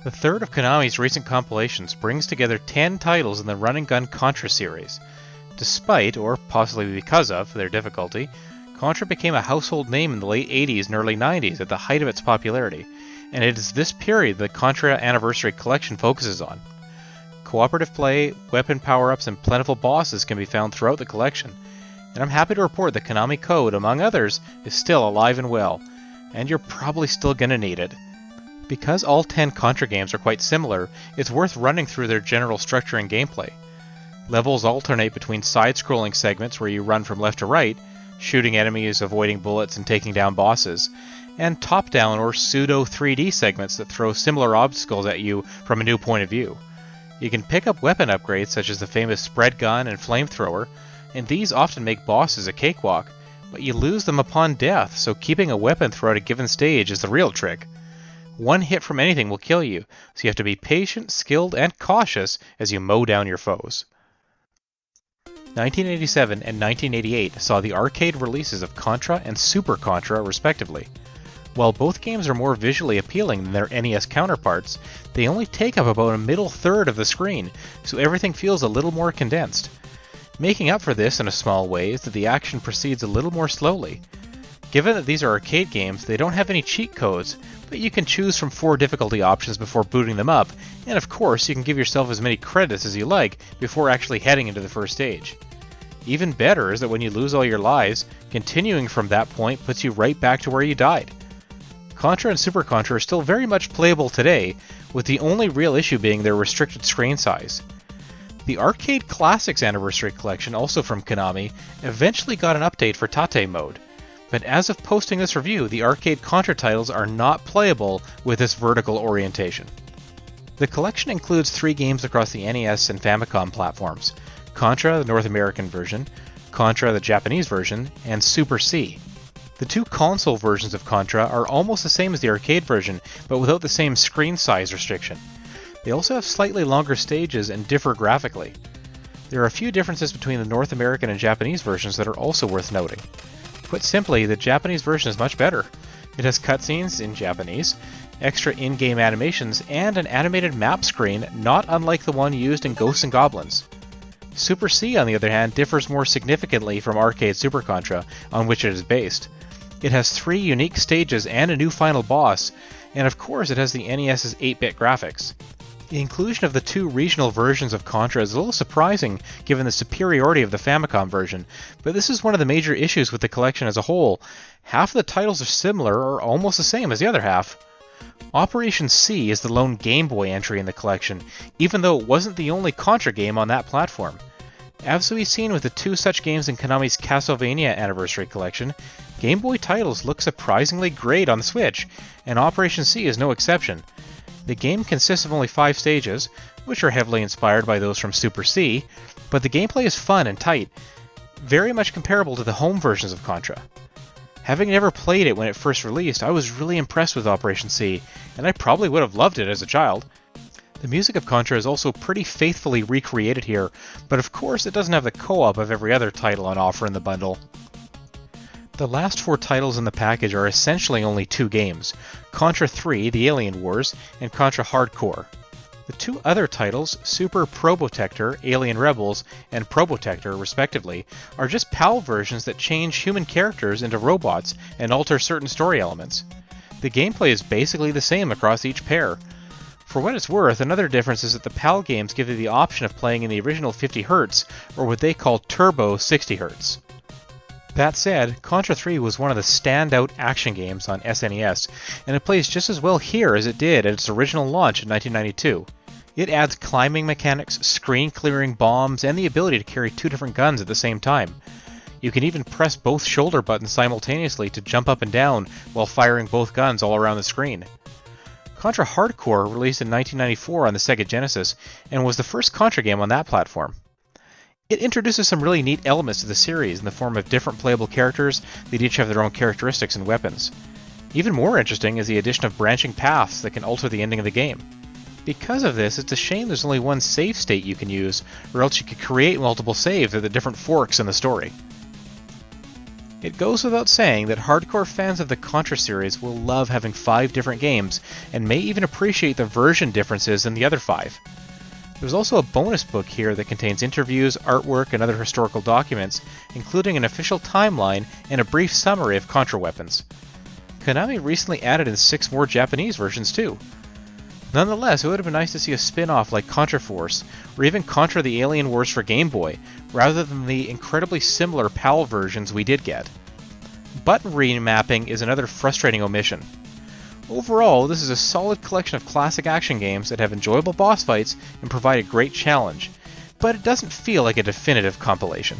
The third of Konami's recent compilations brings together 10 titles in the Run and Gun Contra series. Despite, or possibly because of, their difficulty, Contra became a household name in the late 80s and early 90s at the height of its popularity, and it is this period that Contra Anniversary Collection focuses on. Cooperative play, weapon power-ups, and plentiful bosses can be found throughout the collection, and I'm happy to report that Konami Code, among others, is still alive and well, and you're probably still gonna need it. Because all 10 Contra games are quite similar, it's worth running through their general structure and gameplay. Levels alternate between side-scrolling segments where you run from left to right, shooting enemies, avoiding bullets, and taking down bosses, and top-down or pseudo-3D segments that throw similar obstacles at you from a new point of view. You can pick up weapon upgrades such as the famous spread gun and flamethrower, and these often make bosses a cakewalk, but you lose them upon death, so keeping a weapon throughout a given stage is the real trick. One hit from anything will kill you, so you have to be patient, skilled, and cautious as you mow down your foes. 1987 and 1988 saw the arcade releases of Contra and Super Contra, respectively. While both games are more visually appealing than their NES counterparts, they only take up about a middle third of the screen, so everything feels a little more condensed. Making up for this in a small way is that the action proceeds a little more slowly. Given that these are arcade games, they don't have any cheat codes, but you can choose from 4 difficulty options before booting them up, and of course you can give yourself as many credits as you like before actually heading into the first stage. Even better is that when you lose all your lives, continuing from that point puts you right back to where you died. Contra and Super Contra are still very much playable today, with the only real issue being their restricted screen size. The Arcade Classics Anniversary Collection, also from Konami, eventually got an update for Tate mode, but as of posting this review, the arcade Contra titles are not playable with this vertical orientation. The collection includes 3 games across the NES and Famicom platforms: Contra, the North American version, Contra, the Japanese version, and Super C. The 2 console versions of Contra are almost the same as the arcade version, but without the same screen size restriction. They also have slightly longer stages and differ graphically. There are a few differences between the North American and Japanese versions that are also worth noting. Put simply, the Japanese version is much better. It has cutscenes in Japanese, extra in-game animations, and an animated map screen not unlike the one used in Ghosts and Goblins. Super C, on the other hand, differs more significantly from arcade Super Contra, on which it is based. It has 3 unique stages and a new final boss, and of course it has the NES's 8-bit graphics. The inclusion of the 2 regional versions of Contra is a little surprising given the superiority of the Famicom version, but this is one of the major issues with the collection as a whole. Half of the titles are similar or almost the same as the other half. Operation C is the lone Game Boy entry in the collection, even though it wasn't the only Contra game on that platform. As we've seen with the 2 such games in Konami's Castlevania Anniversary Collection, Game Boy titles look surprisingly great on the Switch, and Operation C is no exception. The game consists of only 5 stages, which are heavily inspired by those from Super C, but the gameplay is fun and tight, very much comparable to the home versions of Contra. Having never played it when it first released, I was really impressed with Operation C, and I probably would have loved it as a child. The music of Contra is also pretty faithfully recreated here, but of course it doesn't have the co-op of every other title on offer in the bundle. The last 4 titles in the package are essentially only 2 games: Contra 3, The Alien Wars, and Contra Hardcore. The 2 other titles, Super Probotector, Alien Rebels, and Probotector, respectively, are just PAL versions that change human characters into robots and alter certain story elements. The gameplay is basically the same across each pair. For what it's worth, another difference is that the PAL games give you the option of playing in the original 50Hz, or what they call Turbo 60Hz. That said, Contra 3 was one of the standout action games on SNES, and it plays just as well here as it did at its original launch in 1992. It adds climbing mechanics, screen-clearing bombs, and the ability to carry 2 different guns at the same time. You can even press both shoulder buttons simultaneously to jump up and down while firing both guns all around the screen. Contra Hardcore released in 1994 on the Sega Genesis, and was the first Contra game on that platform. It introduces some really neat elements to the series in the form of different playable characters that each have their own characteristics and weapons. Even more interesting is the addition of branching paths that can alter the ending of the game. Because of this, it's a shame there's only one save state you can use, or else you could create multiple saves at the different forks in the story. It goes without saying that hardcore fans of the Contra series will love having 5 different games, and may even appreciate the version differences in the other 5. There's also a bonus book here that contains interviews, artwork, and other historical documents, including an official timeline and a brief summary of Contra weapons. Konami recently added in 6 more Japanese versions too. Nonetheless, it would have been nice to see a spin-off like Contra Force, or even Contra the Alien Wars for Game Boy, rather than the incredibly similar PAL versions we did get. Button remapping is another frustrating omission. Overall, this is a solid collection of classic action games that have enjoyable boss fights and provide a great challenge, but it doesn't feel like a definitive compilation.